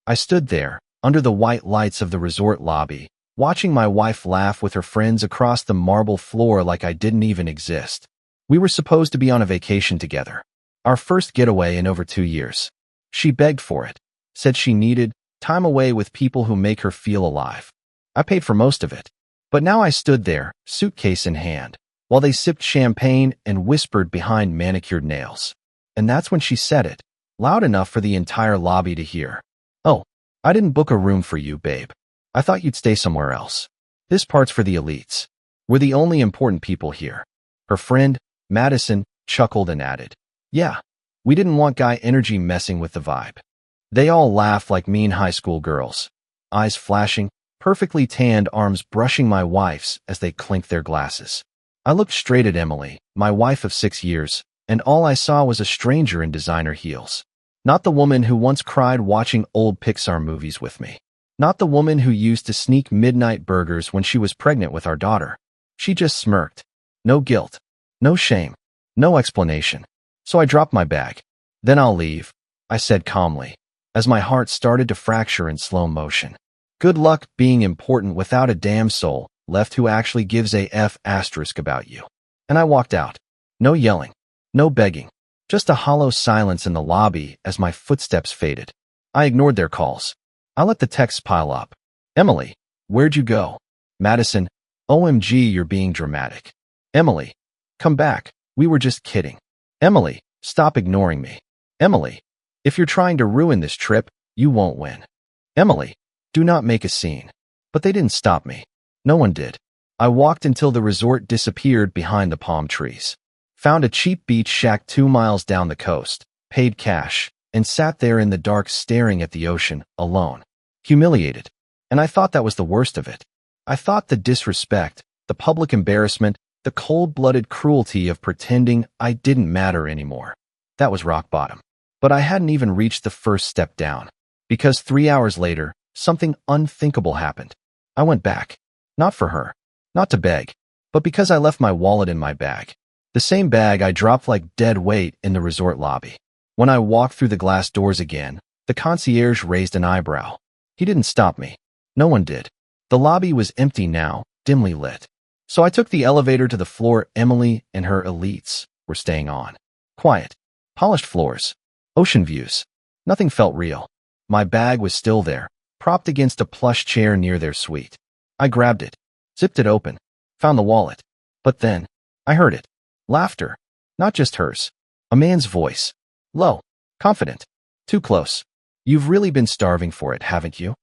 I stood there, under the white lights of the resort lobby, watching my wife laugh with her friends across the marble floor like I didn't even exist. We were supposed to be on a vacation together. Our first getaway in over 2 years. She begged for it, said she needed time away with people who make her feel alive. I paid for most of it. But now I stood there, suitcase in hand, while they sipped champagne and whispered behind manicured nails. And that's when she said it, loud enough for the entire lobby to hear. "Oh, I didn't book a room for you, babe. I thought you'd stay somewhere else. This part's for the elites. We're the only important people here." Her friend, Madison, chuckled and added, "Yeah, we didn't want guy energy messing with the vibe." They all laughed like mean high school girls, eyes flashing, perfectly tanned arms brushing my wife's as they clinked their glasses. I looked straight at Emily, my wife of 6 years, and all I saw was a stranger in designer heels. Not the woman who once cried watching old Pixar movies with me. Not the woman who used to sneak midnight burgers when she was pregnant with our daughter. She just smirked. No guilt. No shame. No explanation. So I dropped my bag. "Then I'll leave," I said calmly, as my heart started to fracture in slow motion. Good luck being important without a damn soul left who actually gives a F asterisk about you. And I walked out. No yelling. No begging. Just a hollow silence in the lobby as my footsteps faded. I ignored their calls. I let the texts pile up. "Emily, where'd you go?" Madison, "OMG, you're being dramatic." Emily, "Come back. We were just kidding." Emily, "Stop ignoring me." Emily, "If you're trying to ruin this trip, you won't win." Emily, "Do not make a scene." But they didn't stop me. No one did. I walked until the resort disappeared behind the palm trees. Found a cheap beach shack 2 miles down the coast, paid cash, and sat there in the dark staring at the ocean, alone. Humiliated. And I thought that was the worst of it. I thought the disrespect, the public embarrassment, the cold-blooded cruelty of pretending I didn't matter anymore. That was rock bottom. But I hadn't even reached the first step down. Because 3 hours later, something unthinkable happened. I went back. Not for her. Not to beg. But because I left my wallet in my bag. The same bag I dropped like dead weight in the resort lobby. When I walked through the glass doors again, the concierge raised an eyebrow. He didn't stop me. No one did. The lobby was empty now, dimly lit. So I took the elevator to the floor Emily and her elites were staying on. Quiet. Polished floors. Ocean views. Nothing felt real. My bag was still there, propped against a plush chair near their suite. I grabbed it, zipped it open, found the wallet. But then, I heard it. Laughter. Not just hers. A man's voice. Low. Confident. Too close. "You've really been starving for it, haven't you?"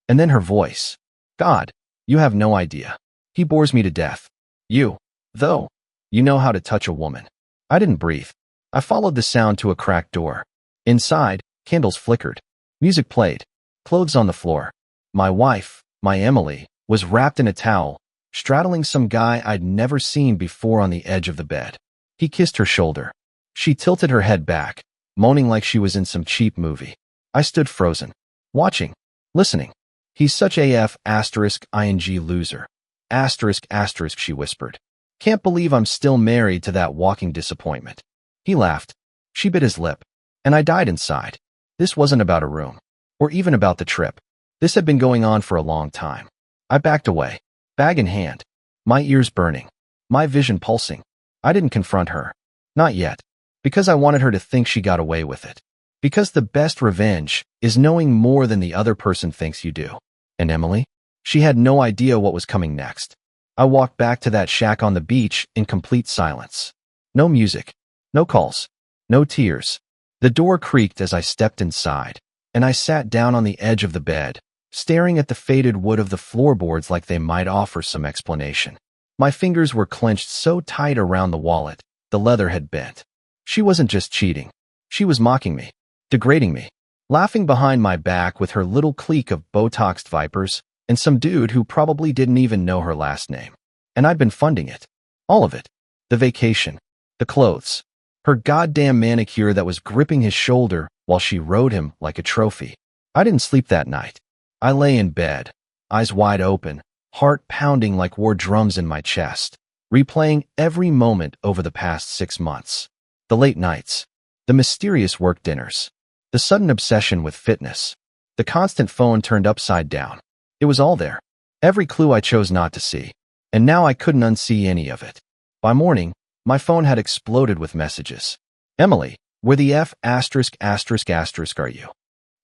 And then her voice. "God, you have no idea. He bores me to death. You, though, you know how to touch a woman." I didn't breathe. I followed the sound to a cracked door. Inside, candles flickered. Music played. Clothes on the floor. My wife, my Emily, was wrapped in a towel, straddling some guy I'd never seen before on the edge of the bed. He kissed her shoulder. She tilted her head back, moaning like she was in some cheap movie. I stood frozen, watching, listening. "He's such AF asterisk ing loser. Asterisk asterisk," she whispered. "Can't believe I'm still married to that walking disappointment." He laughed. She bit his lip. And I died inside. This wasn't about a room, or even about the trip. This had been going on for a long time. I backed away, bag in hand, my ears burning, my vision pulsing. I didn't confront her. Not yet. Because I wanted her to think she got away with it. Because the best revenge is knowing more than the other person thinks you do. And Emily? She had no idea what was coming next. I walked back to that shack on the beach in complete silence. No music. No calls. No tears. The door creaked as I stepped inside, and I sat down on the edge of the bed, staring at the faded wood of the floorboards like they might offer some explanation. My fingers were clenched so tight around the wallet, the leather had bent. She wasn't just cheating. She was mocking me, degrading me, laughing behind my back with her little clique of Botoxed vipers and some dude who probably didn't even know her last name. And I'd been funding it. All of it. The vacation. The clothes. Her goddamn manicure that was gripping his shoulder while she rode him like a trophy. I didn't sleep that night. I lay in bed, eyes wide open, heart pounding like war drums in my chest, replaying every moment over the past 6 months. The late nights, the mysterious work dinners, the sudden obsession with fitness, The constant phone turned upside down. It was all there. Every clue I chose not to see. And now I couldn't unsee any of it. By morning, my phone had exploded with messages. Emily, where the F*** are you?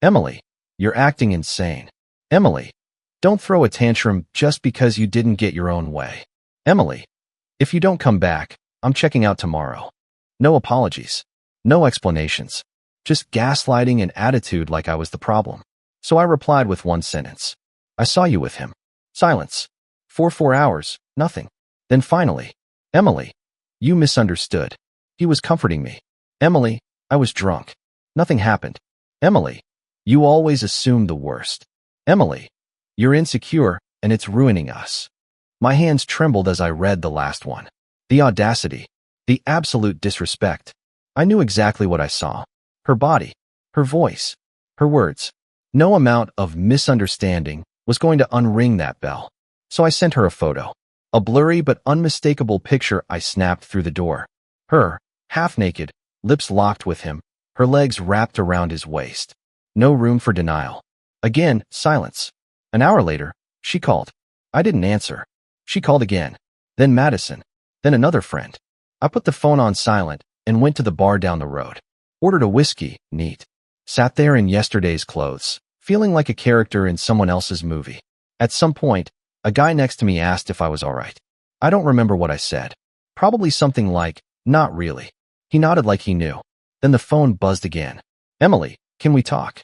Emily, you're acting insane. Emily, don't throw a tantrum just because you didn't get your own way. Emily, if you don't come back, I'm checking out tomorrow. No apologies. No explanations. Just gaslighting and attitude like I was the problem. So I replied with one sentence. I saw you with him. Silence. For 4 hours, nothing. Then finally, Emily, you misunderstood. He was comforting me. Emily, I was drunk. Nothing happened. Emily, you always assume the worst. Emily, you're insecure, and it's ruining us. My hands trembled as I read the last one. The audacity. The absolute disrespect. I knew exactly what I saw. Her body. Her voice. Her words. No amount of misunderstanding was going to unring that bell. So I sent her a photo. A blurry but unmistakable picture I snapped through the door. Her, half naked, lips locked with him, her legs wrapped around his waist. No room for denial. Again, silence. An hour later, she called. I didn't answer. She called again. Then Madison. Then another friend. I put the phone on silent and went to the bar down the road. Ordered a whiskey, neat. Sat there in yesterday's clothes, feeling like a character in someone else's movie. At some point, a guy next to me asked if I was all right. I don't remember what I said. Probably something like, not really. He nodded like he knew. Then the phone buzzed again. Emily, can we talk?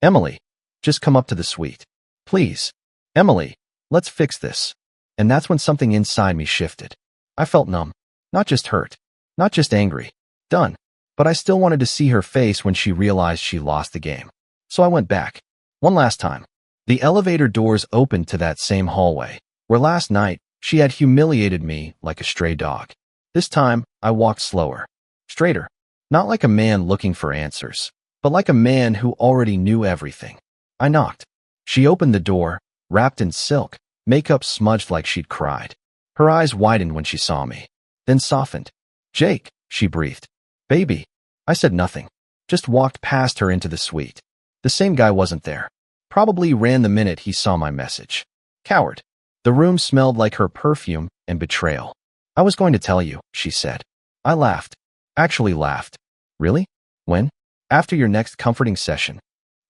Emily, just come up to the suite. Please. Emily, let's fix this. And that's when something inside me shifted. I felt numb. Not just hurt. Not just angry. Done. But I still wanted to see her face when she realized she lost the game. So I went back. One last time. The elevator doors opened to that same hallway, where last night she had humiliated me like a stray dog. This time, I walked slower. Straighter. Not like a man looking for answers, but like a man who already knew everything. I knocked. She opened the door, wrapped in silk, makeup smudged like she'd cried. Her eyes widened when she saw me, then softened. Jake, she breathed. Baby. I said nothing. Just walked past her into the suite. The same guy wasn't there. Probably ran the minute he saw my message. Coward. The room smelled like her perfume and betrayal. I was going to tell you, she said. I laughed. Actually laughed. Really? When? After your next comforting session.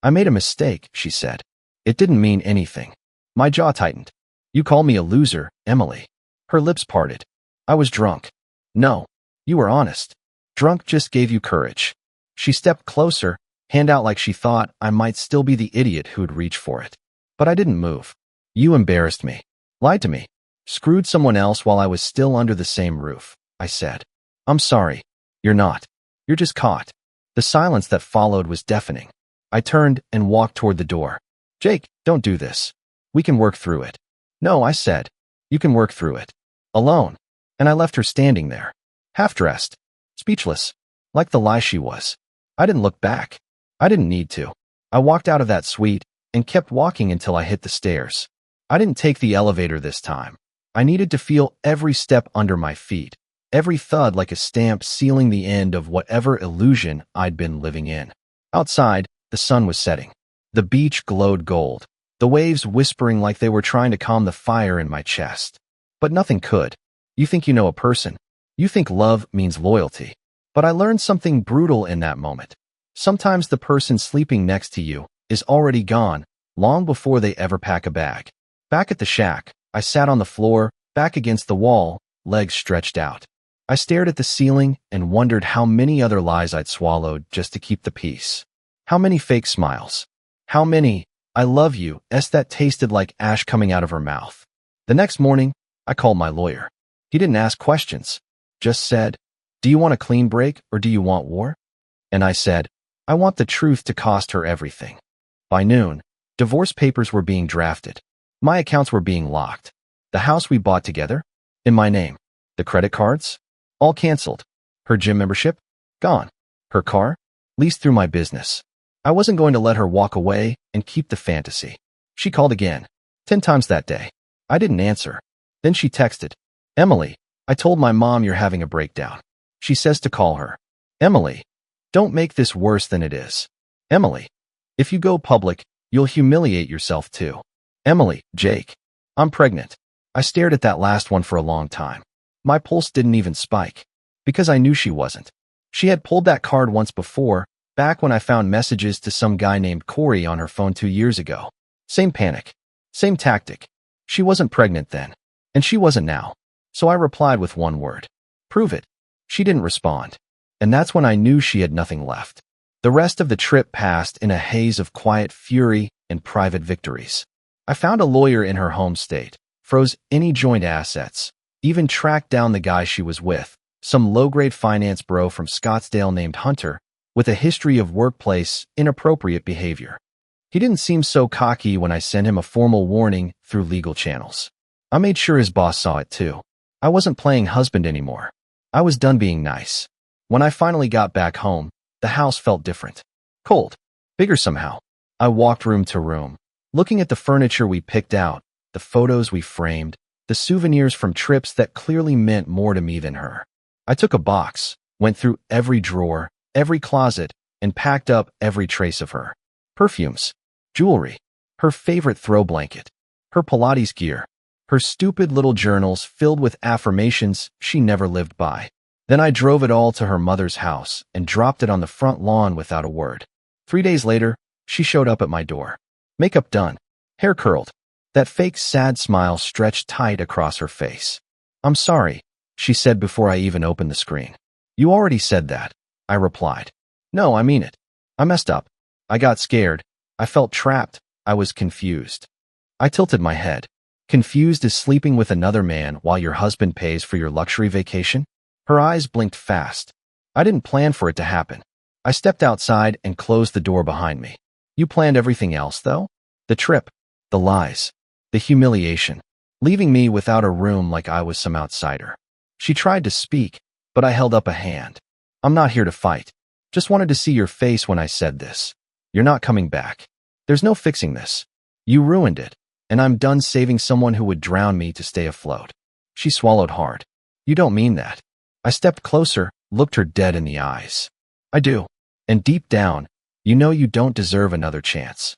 I made a mistake, she said. It didn't mean anything. My jaw tightened. You call me a loser, Emily. Her lips parted. I was drunk. No. You were honest. Drunk just gave you courage. She stepped closer, hand out like she thought I might still be the idiot who'd reach for it. But I didn't move. You embarrassed me. Lied to me. Screwed someone else while I was still under the same roof, I said. I'm sorry. You're not. You're just caught. The silence that followed was deafening. I turned and walked toward the door. Jake, don't do this. We can work through it. No, I said. You can work through it. Alone. And I left her standing there. Half-dressed. Speechless. Like the lie she was. I didn't look back. I didn't need to. I walked out of that suite and kept walking until I hit the stairs. I didn't take the elevator this time. I needed to feel every step under my feet. Every thud like a stamp sealing the end of whatever illusion I'd been living in. Outside, the sun was setting. The beach glowed gold. The waves whispering like they were trying to calm the fire in my chest. But nothing could. You think you know a person. You think love means loyalty. But I learned something brutal in that moment. Sometimes the person sleeping next to you is already gone, long before they ever pack a bag. Back at the shack, I sat on the floor, back against the wall, legs stretched out. I stared at the ceiling and wondered how many other lies I'd swallowed just to keep the peace. How many fake smiles. How many, I love you, that tasted like ash coming out of her mouth. The next morning, I called my lawyer. He didn't ask questions. Just said, do you want a clean break or do you want war? And I said, I want the truth to cost her everything. By noon, divorce papers were being drafted. My accounts were being locked. The house we bought together? In my name. The credit cards? All canceled. Her gym membership? Gone. Her car? Leased through my business. I wasn't going to let her walk away and keep the fantasy. She called again. 10 times that day. I didn't answer. Then she texted. Emily, I told my mom you're having a breakdown. She says to call her. Emily, don't make this worse than it is. Emily, if you go public, You'll humiliate yourself too. Emily, Jake. I'm pregnant. I stared at that last one for a long time. My pulse didn't even spike. Because I knew she wasn't. She had pulled that card once before, back when I found messages to some guy named Corey on her phone 2 years ago. Same panic. Same tactic. She wasn't pregnant then. And she wasn't now. So I replied with one word. Prove it. She didn't respond. And that's when I knew she had nothing left. The rest of the trip passed in a haze of quiet fury and private victories. I found a lawyer in her home state, froze any joint assets, even tracked down the guy she was with, some low-grade finance bro from Scottsdale named Hunter, with a history of workplace inappropriate behavior. He didn't seem so cocky when I sent him a formal warning through legal channels. I made sure his boss saw it too. I wasn't playing husband anymore. I was done being nice. When I finally got back home, the house felt different. Cold. Bigger somehow. I walked room to room, looking at the furniture we picked out, the photos we framed, the souvenirs from trips that clearly meant more to me than her. I took a box, went through every drawer, every closet, and packed up every trace of her. Perfumes, jewelry, her favorite throw blanket, her Pilates gear, her stupid little journals filled with affirmations she never lived by. Then I drove it all to her mother's house and dropped it on the front lawn without a word. 3 days later, she showed up at my door. Makeup done, hair curled, that fake sad smile stretched tight across her face. I'm sorry, she said before I even opened the screen. You already said that, I replied. No, I mean it. I messed up. I got scared. I felt trapped. I was confused. I tilted my head. Confused as sleeping with another man while your husband pays for your luxury vacation? Her eyes blinked fast. I didn't plan for it to happen. I stepped outside and closed the door behind me. You planned everything else, though? The trip, the lies, the humiliation, leaving me without a room like I was some outsider. She tried to speak, but I held up a hand. I'm not here to fight. Just wanted to see your face when I said this. You're not coming back. There's no fixing this. You ruined it, and I'm done saving someone who would drown me to stay afloat. She swallowed hard. You don't mean that. I stepped closer, looked her dead in the eyes. I do. And deep down, you know you don't deserve another chance.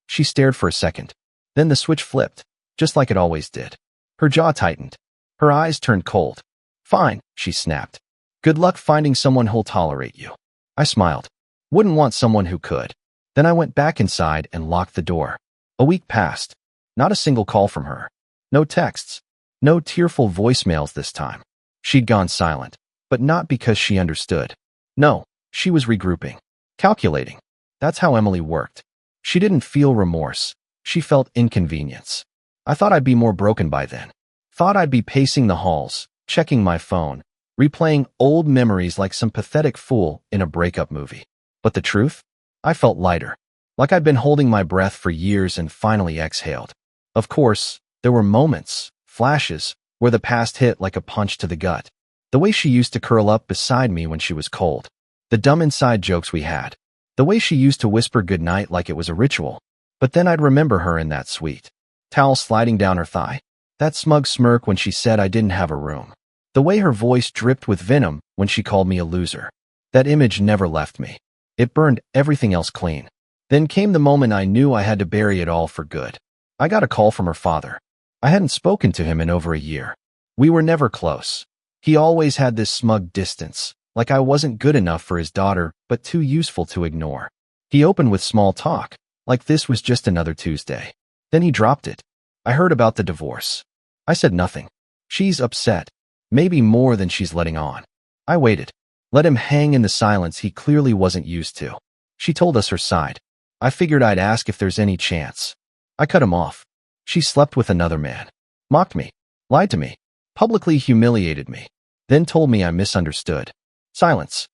She stared for a second. Then the switch flipped, just like it always did. Her jaw tightened. Her eyes turned cold. Fine, she snapped. Good luck finding someone who'll tolerate you. I smiled. Wouldn't want someone who could. Then I went back inside and locked the door. A week passed. Not a single call from her. No texts. No tearful voicemails this time. She'd gone silent, but not because she understood. No, she was regrouping. Calculating. That's how Emily worked. She didn't feel remorse. She felt inconvenience. I thought I'd be more broken by then. Thought I'd be pacing the halls, checking my phone, replaying old memories like some pathetic fool in a breakup movie. But the truth? I felt lighter. Like I'd been holding my breath for years and finally exhaled. Of course, there were moments, flashes, where the past hit like a punch to the gut. The way she used to curl up beside me when she was cold. The dumb inside jokes we had. The way she used to whisper goodnight like it was a ritual. But then I'd remember her in that suite. Towel sliding down her thigh. That smug smirk when she said I didn't have a room. The way her voice dripped with venom when she called me a loser. That image never left me. It burned everything else clean. Then came the moment I knew I had to bury it all for good. I got a call from her father. I hadn't spoken to him in over a year. We were never close. He always had this smug distance, like I wasn't good enough for his daughter, but too useful to ignore. He opened with small talk, like this was just another Tuesday. Then he dropped it. I heard about the divorce. I said nothing. She's upset. Maybe more than she's letting on. I waited. Let him hang in the silence he clearly wasn't used to. She told us her side. I figured I'd ask if there's any chance. I cut him off. She slept with another man. Mocked me. Lied to me. Publicly humiliated me. Then told me I misunderstood. Silence.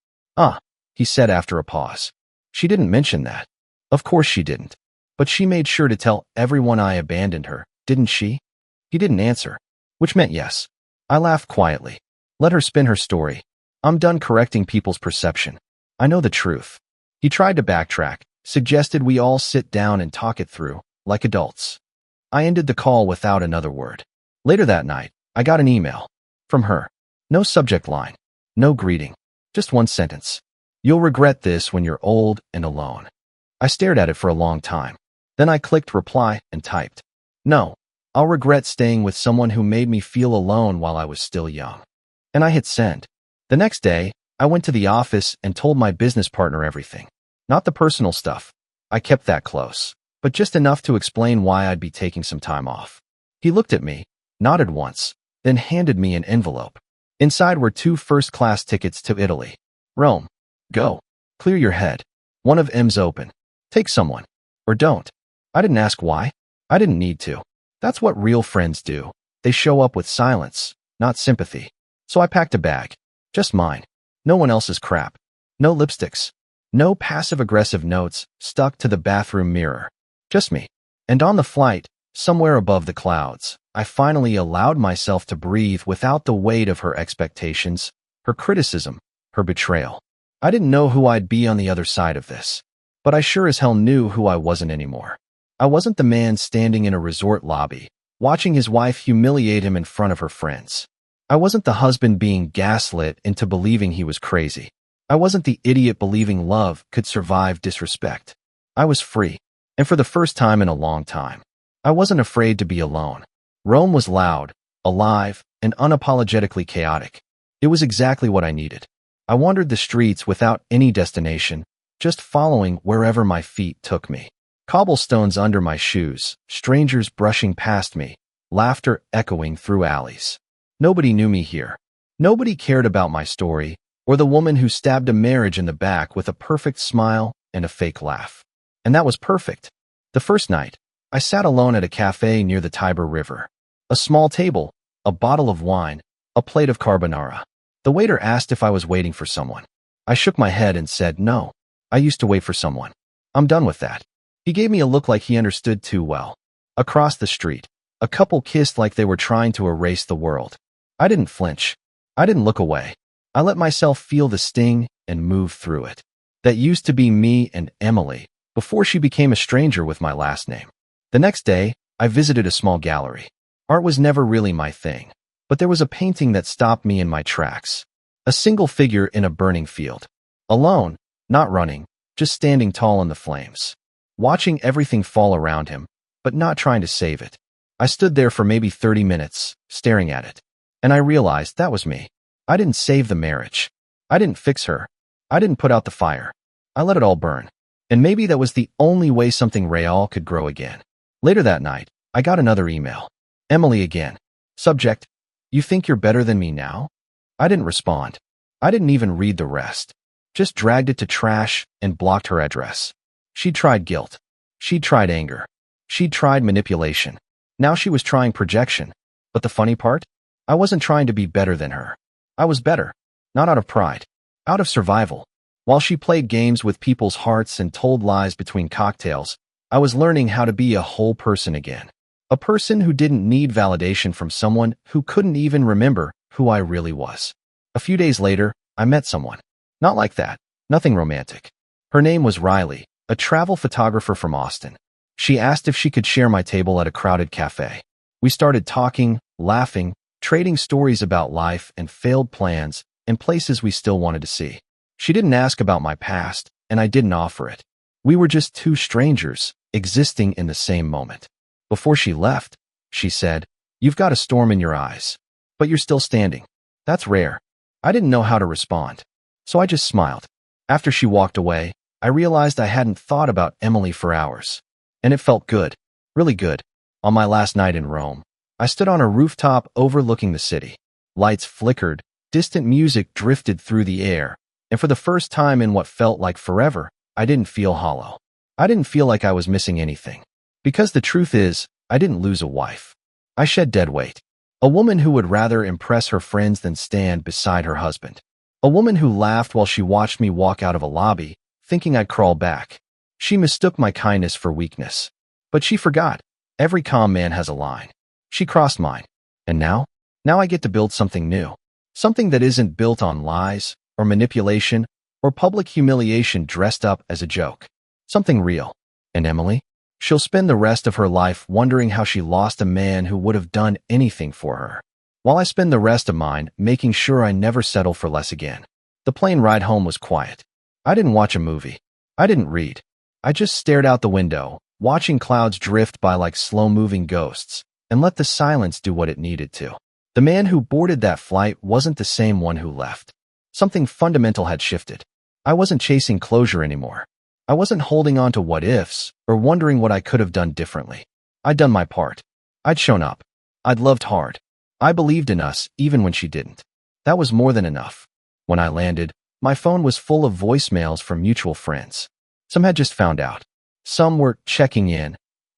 He said after a pause. She didn't mention that. Of course she didn't. But she made sure to tell everyone I abandoned her, didn't she? He didn't answer, which meant yes. I laughed quietly. Let her spin her story. I'm done correcting people's perception. I know the truth. He tried to backtrack, suggested we all sit down and talk it through, like adults. I ended the call without another word. Later that night, I got an email. From her. No subject line. No greeting. Just one sentence. You'll regret this when you're old and alone. I stared at it for a long time. Then I clicked reply and typed, "No, I'll regret staying with someone who made me feel alone while I was still young." And I hit send. The next day, I went to the office and told my business partner everything. Not the personal stuff. I kept that close, but just enough to explain why I'd be taking some time off. He looked at me, nodded once, then handed me an envelope. Inside were 2 first-class tickets to Italy. Rome. Go. Clear your head. One of M's open. Take someone. Or don't. I didn't ask why. I didn't need to. That's what real friends do. They show up with silence, not sympathy. So I packed a bag. Just mine. No one else's crap. No lipsticks. No passive-aggressive notes stuck to the bathroom mirror. Just me. And on the flight, somewhere above the clouds, I finally allowed myself to breathe without the weight of her expectations, her criticism, her betrayal. I didn't know who I'd be on the other side of this, but I sure as hell knew who I wasn't anymore. I wasn't the man standing in a resort lobby, watching his wife humiliate him in front of her friends. I wasn't the husband being gaslit into believing he was crazy. I wasn't the idiot believing love could survive disrespect. I was free, and for the first time in a long time, I wasn't afraid to be alone. Rome was loud, alive, and unapologetically chaotic. It was exactly what I needed. I wandered the streets without any destination, just following wherever my feet took me. Cobblestones under my shoes, strangers brushing past me, laughter echoing through alleys. Nobody knew me here. Nobody cared about my story, or the woman who stabbed a marriage in the back with a perfect smile and a fake laugh. And that was perfect. The first night, I sat alone at a cafe near the Tiber River. A small table, a bottle of wine, a plate of carbonara. The waiter asked if I was waiting for someone. I shook my head and said, "No, I used to wait for someone. I'm done with that." He gave me a look like he understood too well. Across the street, a couple kissed like they were trying to erase the world. I didn't flinch. I didn't look away. I let myself feel the sting and move through it. That used to be me and Emily, before she became a stranger with my last name. The next day, I visited a small gallery. Art was never really my thing, but there was a painting that stopped me in my tracks. A single figure in a burning field. Alone, not running, just standing tall in the flames. Watching everything fall around him, but not trying to save it. I stood there for maybe 30 minutes, staring at it. And I realized that was me. I didn't save the marriage. I didn't fix her. I didn't put out the fire. I let it all burn. And maybe that was the only way something real could grow again. Later that night, I got another email. Emily again. Subject: "You think you're better than me now?" I didn't respond. I didn't even read the rest. Just dragged it to trash and blocked her address. She'd tried guilt. She'd tried anger. She'd tried manipulation. Now she was trying projection. But the funny part? I wasn't trying to be better than her. I was better. Not out of pride. Out of survival. While she played games with people's hearts and told lies between cocktails, I was learning how to be a whole person again. A person who didn't need validation from someone who couldn't even remember who I really was. A few days later, I met someone. Not like that. Nothing romantic. Her name was Riley, a travel photographer from Austin. She asked if she could share my table at a crowded cafe. We started talking, laughing, trading stories about life and failed plans and places we still wanted to see. She didn't ask about my past, and I didn't offer it. We were just two strangers, existing in the same moment. Before she left, she said, "You've got a storm in your eyes, but you're still standing. That's rare." I didn't know how to respond, so I just smiled. After she walked away, I realized I hadn't thought about Emily for hours. And it felt good, really good. On my last night in Rome, I stood on a rooftop overlooking the city. Lights flickered, distant music drifted through the air, and for the first time in what felt like forever, I didn't feel hollow. I didn't feel like I was missing anything. Because the truth is, I didn't lose a wife. I shed dead weight. A woman who would rather impress her friends than stand beside her husband. A woman who laughed while she watched me walk out of a lobby, thinking I'd crawl back. She mistook my kindness for weakness. But she forgot. Every calm man has a line. She crossed mine. And now? Now I get to build something new. Something that isn't built on lies, or manipulation, or public humiliation dressed up as a joke. Something real. And Emily? She'll spend the rest of her life wondering how she lost a man who would have done anything for her. While I spend the rest of mine making sure I never settle for less again. The plane ride home was quiet. I didn't watch a movie. I didn't read. I just stared out the window, watching clouds drift by like slow-moving ghosts, and let the silence do what it needed to. The man who boarded that flight wasn't the same one who left. Something fundamental had shifted. I wasn't chasing closure anymore. I wasn't holding on to what-ifs or wondering what I could have done differently. I'd done my part. I'd shown up. I'd loved hard. I believed in us even when she didn't. That was more than enough. When I landed, my phone was full of voicemails from mutual friends. Some had just found out. Some were checking in.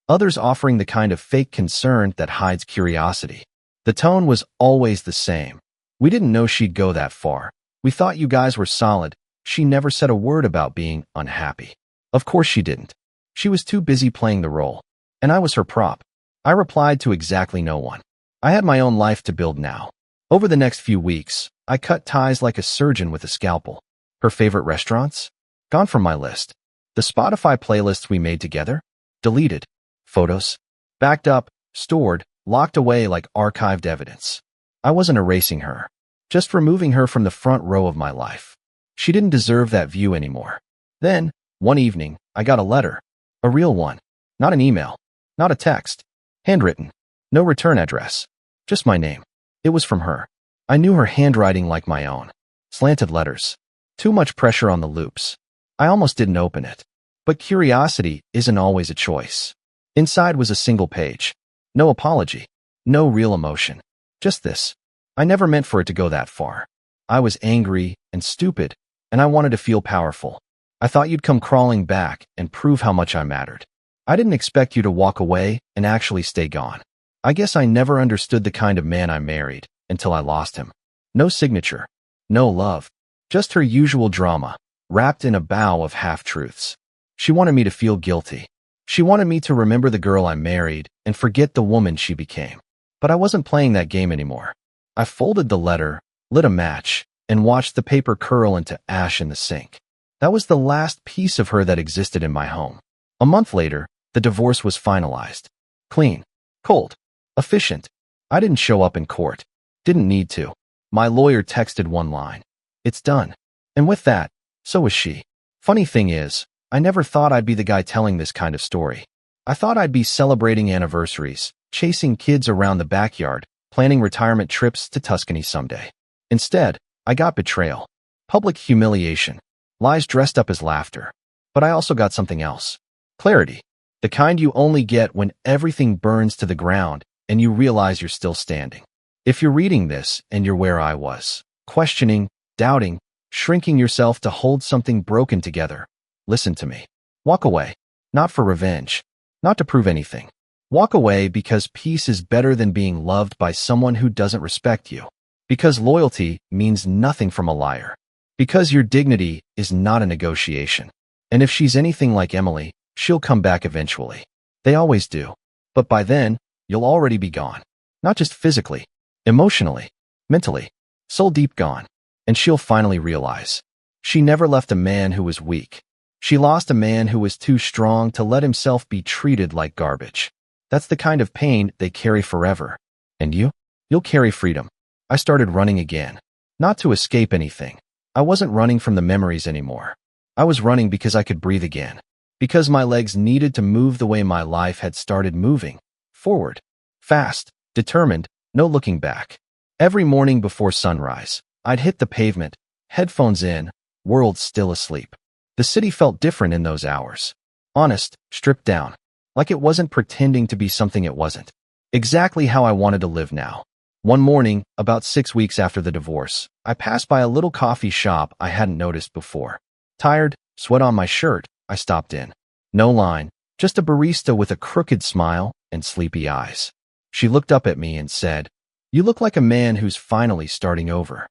Others offering the kind of fake concern that hides curiosity. The tone was always the same. We didn't know she'd go that far. We thought you guys were solid. She never said a word about being unhappy. Of course she didn't. She was too busy playing the role. And I was her prop. I replied to exactly no one. I had my own life to build now. Over the next few weeks, I cut ties like a surgeon with a scalpel. Her favorite restaurants? Gone from my list. The Spotify playlists we made together? Deleted. Photos? Backed up, stored, locked away like archived evidence. I wasn't erasing her. Just removing her from the front row of my life. She didn't deserve that view anymore. Then, one evening, I got a letter. A real one. Not an email. Not a text. Handwritten. No return address. Just my name. It was from her. I knew her handwriting like my own. Slanted letters. Too much pressure on the loops. I almost didn't open it. But curiosity isn't always a choice. Inside was a single page. No apology. No real emotion. Just this. I never meant for it to go that far. I was angry and stupid, and I wanted to feel powerful. I thought you'd come crawling back and prove how much I mattered. I didn't expect you to walk away and actually stay gone. I guess I never understood the kind of man I married until I lost him. No signature. No love. Just her usual drama, wrapped in a bow of half-truths. She wanted me to feel guilty. She wanted me to remember the girl I married and forget the woman she became. But I wasn't playing that game anymore. I folded the letter, lit a match, and watched the paper curl into ash in the sink. That was the last piece of her that existed in my home. A month later, the divorce was finalized. Clean. Cold. Efficient. I didn't show up in court. Didn't need to. My lawyer texted one line. It's done. And with that, so was she. Funny thing is, I never thought I'd be the guy telling this kind of story. I thought I'd be celebrating anniversaries, chasing kids around the backyard, planning retirement trips to Tuscany someday. Instead, I got betrayal. Public humiliation. Lies dressed up as laughter. But I also got something else. Clarity. The kind you only get when everything burns to the ground and you realize you're still standing. If you're reading this and you're where I was, questioning, doubting, shrinking yourself to hold something broken together, listen to me. Walk away. Not for revenge. Not to prove anything. Walk away because peace is better than being loved by someone who doesn't respect you. Because loyalty means nothing from a liar. Because your dignity is not a negotiation. And if she's anything like Emily, she'll come back eventually. They always do. But by then, you'll already be gone. Not just physically, emotionally, mentally, soul deep gone. And she'll finally realize. She never left a man who was weak. She lost a man who was too strong to let himself be treated like garbage. That's the kind of pain they carry forever. And you? You'll carry freedom. I started running again. Not to escape anything. I wasn't running from the memories anymore. I was running because I could breathe again. Because my legs needed to move the way my life had started moving. Forward. Fast. Determined. No looking back. Every morning before sunrise, I'd hit the pavement, headphones in, world still asleep. The city felt different in those hours. Honest, stripped down. Like it wasn't pretending to be something it wasn't. Exactly how I wanted to live now. One morning, about 6 weeks after the divorce, I passed by a little coffee shop I hadn't noticed before. Tired, sweat on my shirt, I stopped in. No line, just a barista with a crooked smile and sleepy eyes. She looked up at me and said, "You look like a man who's finally starting over."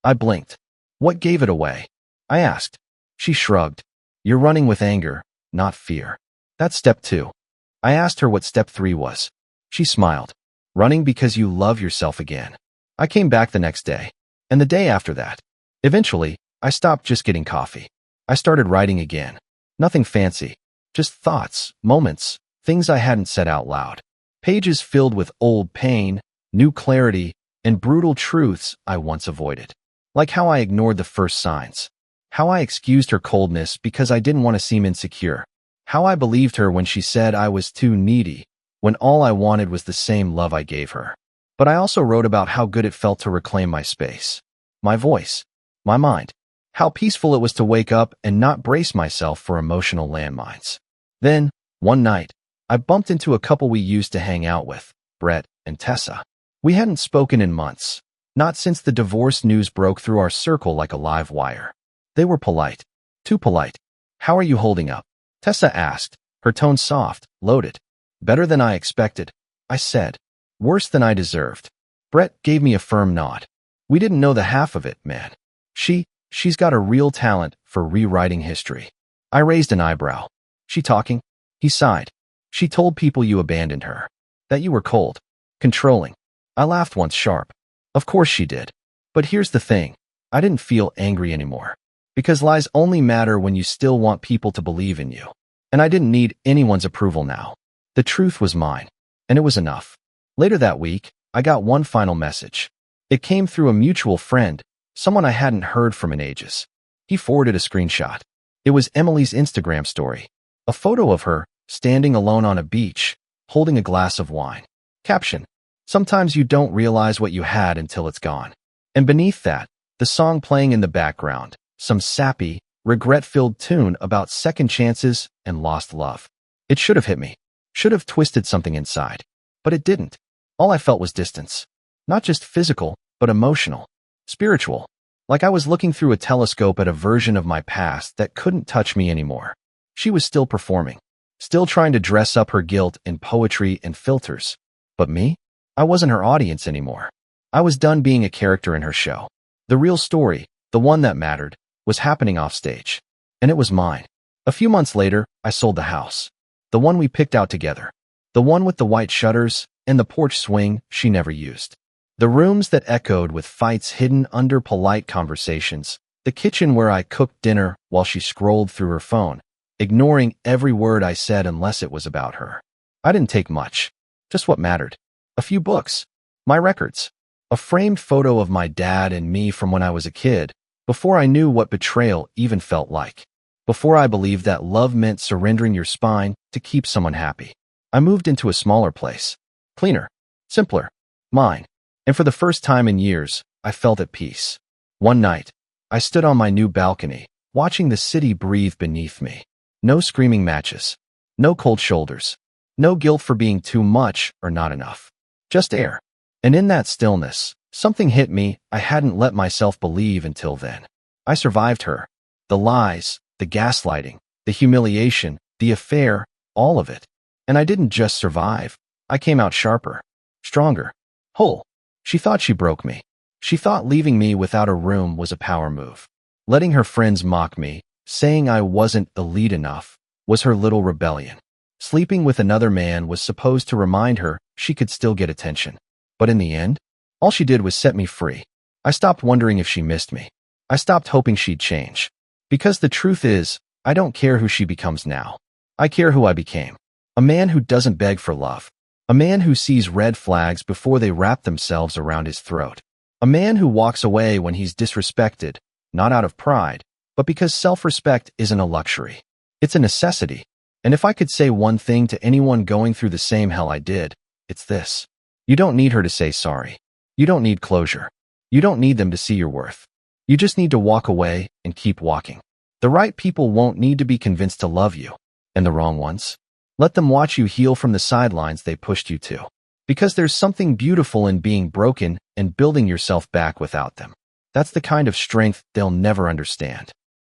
I blinked. What gave it away? I asked. She shrugged. "You're running with anger, not fear. That's step 2. I asked her what step 3 was. She smiled. Running because you love yourself again. I came back the next day. And the day after that. Eventually, I stopped just getting coffee. I started writing again. Nothing fancy. Just thoughts, moments, things I hadn't said out loud. Pages filled with old pain, new clarity, and brutal truths I once avoided. Like how I ignored the first signs. How I excused her coldness because I didn't want to seem insecure. How I believed her when she said I was too needy, when all I wanted was the same love I gave her. But I also wrote about how good it felt to reclaim my space, my voice, my mind, how peaceful it was to wake up and not brace myself for emotional landmines. Then, one night, I bumped into a couple we used to hang out with, Brett and Tessa. We hadn't spoken in months, not since the divorce news broke through our circle like a live wire. They were polite, too polite. "How are you holding up?" Tessa asked, her tone soft, loaded. "Better than I expected," I said. "Worse than I deserved." Brett gave me a firm nod. "We didn't know the half of it, man. She's got a real talent for rewriting history." I raised an eyebrow. "She talking?" He sighed. "She told people you abandoned her, that you were cold, controlling." I laughed once sharp. "Of course she did. But here's the thing. I didn't feel angry anymore. Because lies only matter when you still want people to believe in you. And I didn't need anyone's approval now. The truth was mine, and it was enough." Later that week, I got one final message. It came through a mutual friend, someone I hadn't heard from in ages. He forwarded a screenshot. It was Emily's Instagram story. A photo of her, standing alone on a beach, holding a glass of wine. Caption: "Sometimes you don't realize what you had until it's gone." And beneath that, the song playing in the background, some sappy, regret-filled tune about second chances and lost love. It should have hit me. Should have twisted something inside. But it didn't. All I felt was distance. Not just physical, but emotional. Spiritual. Like I was looking through a telescope at a version of my past that couldn't touch me anymore. She was still performing. Still trying to dress up her guilt in poetry and filters. But me? I wasn't her audience anymore. I was done being a character in her show. The real story, the one that mattered, was happening offstage. And it was mine. A few months later, I sold the house. The one we picked out together. The one with the white shutters and the porch swing she never used. The rooms that echoed with fights hidden under polite conversations. The kitchen where I cooked dinner while she scrolled through her phone, ignoring every word I said unless it was about her. I didn't take much. Just what mattered. A few books. My records. A framed photo of my dad and me from when I was a kid, before I knew what betrayal even felt like. Before I believed that love meant surrendering your spine to keep someone happy. I moved into a smaller place. Cleaner. Simpler. Mine. And for the first time in years, I felt at peace. One night, I stood on my new balcony, watching the city breathe beneath me. No screaming matches. No cold shoulders. No guilt for being too much or not enough. Just air. And in that stillness, something hit me I hadn't let myself believe until then. I survived her. The lies, the gaslighting, the humiliation, the affair, all of it. And I didn't just survive. I came out sharper. Stronger. Whole. She thought she broke me. She thought leaving me without a room was a power move. Letting her friends mock me, saying I wasn't elite enough, was her little rebellion. Sleeping with another man was supposed to remind her she could still get attention. But in the end, all she did was set me free. I stopped wondering if she missed me. I stopped hoping she'd change. Because the truth is, I don't care who she becomes now. I care who I became. A man who doesn't beg for love. A man who sees red flags before they wrap themselves around his throat. A man who walks away when he's disrespected, not out of pride, but because self-respect isn't a luxury. It's a necessity. And if I could say one thing to anyone going through the same hell I did, it's this. You don't need her to say sorry. You don't need closure. You don't need them to see your worth. You just need to walk away and keep walking. The right people won't need to be convinced to love you. And the wrong ones? Let them watch you heal from the sidelines they pushed you to. Because there's something beautiful in being broken and building yourself back without them. That's the kind of strength they'll never understand.